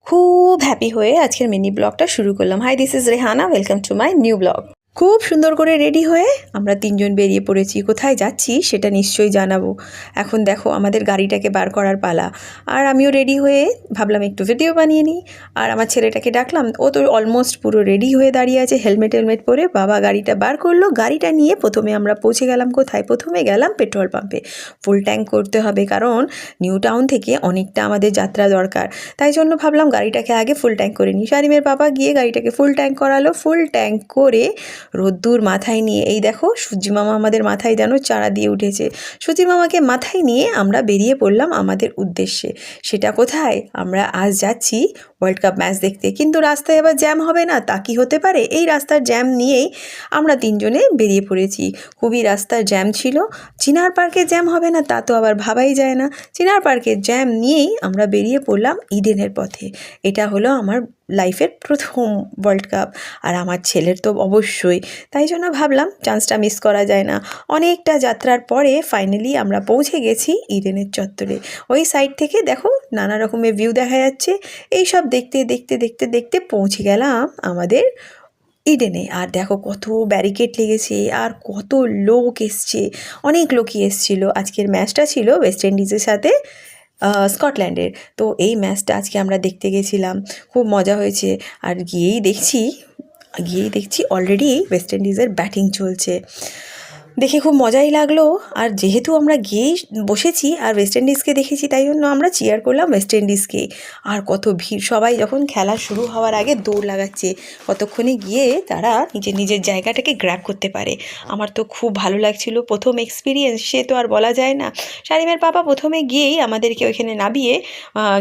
খুব হ্যাপি হয়ে আজকের মিনি ব্লগটা শুরু করলাম। Hi, this is Rehana, welcome to my new blog. খুব সুন্দর করে রেডি হয়ে আমরা তিনজন বেরিয়ে পড়েছি। কোথায় যাচ্ছি সেটা নিশ্চয়ই জানাবো। এখন দেখো আমাদের গাড়িটাকে বার করার পালা। আর আমিও রেডি হয়ে ভাবলাম একটু ভিডিও বানিয়ে নিই। আর আমার ছেলেটাকে ডাকলাম, ও তো অলমোস্ট পুরো রেডি হয়ে দাঁড়িয়ে আছে, হেলমেট পরে। বাবা গাড়িটা বার করলো। গাড়িটা নিয়ে প্রথমে আমরা পৌঁছে গেলাম কোথায়? প্রথমে গেলাম পেট্রোল পাম্পে। ফুল ট্যাঙ্ক করতে হবে, কারণ নিউ টাউন থেকে অনেকটা আমাদের যাত্রা দরকার। তাই জন্য ভাবলাম গাড়িটাকে আগে ফুল ট্যাঙ্ক করে নিই। শারিমের বাবা গিয়ে গাড়িটাকে ফুল ট্যাঙ্ক করালো। ফুল ট্যাঙ্ক করে রোদ্দুর মাথায় নিয়ে, এই দেখো সূর্যি মামা আমাদের মাথায় যেন চারা দিয়ে উঠেছে। সূর্যি মামাকে মাথায় নিয়ে আমরা বেরিয়ে পড়লাম আমাদের উদ্দেশ্যে। সেটা কোথায়? আমরা আজ যাচ্ছি ওয়ার্ল্ড কাপ ম্যাচ দেখতে। কিন্তু রাস্তায় আবার জ্যাম হবে না? তা কি হতে পারে? এই রাস্তার জ্যাম নিয়েই আমরা তিনজনে বেরিয়ে পড়েছি। খুবই রাস্তার জ্যাম ছিল। চিনার পার্কে জ্যাম হবে না তা তো আবার ভাবাই যায় না। চিনার পার্কের জ্যাম নিয়েই আমরা বেরিয়ে পড়লাম ইডেনের পথে। এটা হলো আমার লাইফের প্রথম ওয়ার্ল্ড কাপ, আর আমার ছেলের তো অবশ্যই। তাই জন্য ভাবলাম চান্সটা মিস করা যায় না। অনেকটা যাত্রার পরে ফাইনালি আমরা পৌঁছে গেছি ইডেনের চত্বরে। ওই সাইড থেকে দেখো নানা রকমের ভিউ দেখা যাচ্ছে। এই সব দেখতে দেখতে দেখতে দেখতে পৌঁছে গেলাম আমাদের ইডেনে। আর দেখো কত ব্যারিকেড লেগেছে আর কত লোক এসছে। অনেক লোকই এসছিল। আজকের ম্যাচটা ছিল ওয়েস্ট ইন্ডিজের সাথে স্কটল্যান্ডের। তো এই ম্যাচটা আজকে আমরা দেখতে গেছিলাম। খুব মজা হয়েছে। আর গিয়েই দেখছি অলরেডি ওয়েস্ট ইন্ডিজের ব্যাটিং চলছে। দেখে খুব মজাই লাগলো। আর যেহেতু আমরা গিয়েই বসেছি আর ওয়েস্ট ইন্ডিজকে দেখেছি, তাই জন্য আমরা চিয়ার করলাম ওয়েস্ট ইন্ডিজকে। আর কত ভিড়! সবাই যখন খেলা শুরু হওয়ার আগে দৌড় লাগাচ্ছে, কতক্ষণে গিয়ে তারা নিজের জায়গাটাকে গ্র্যাব করতে পারে। আমার তো খুব ভালো লাগছিল, প্রথম এক্সপিরিয়েন্স, সে তো আর বলা যায় না। শারিমের পাপা প্রথমে গিয়েই আমাদেরকে ওইখানে নামিয়ে,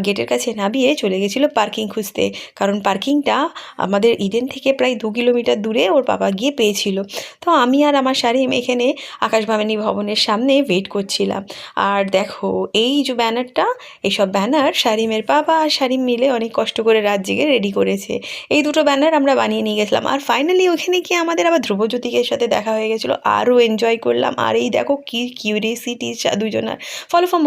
গেটের কাছে নামিয়ে চলে গেছিলো পার্কিং খুঁজতে, কারণ পার্কিংটা আমাদের ইডেন থেকে প্রায় 2 কিলোমিটার দূরে ওর বাবা গিয়ে পেয়েছিল। তো আমি আর আমার শারিম এখানে আকাশবাণী ভবনের সামনে ওয়েট করছিলাম। আর দেখো এই যে ব্যানারটা, এইসব ব্যানার শারিমের বাবা আর শারিম মিলে অনেক কষ্ট করে রাত জেগে রেডি করেছে। এই দুটো ব্যানার আমরা বানিয়ে নিয়ে গেছিলাম। আর ফাইনালি ওখানে গিয়ে আমাদের আবার ধ্রুবজ্যোতিকের সাথে দেখা হয়ে গেছিলো। আরও এনজয় করলাম। আর এই দেখো কি কিউরিয়াসিটি দুজনার। Follow for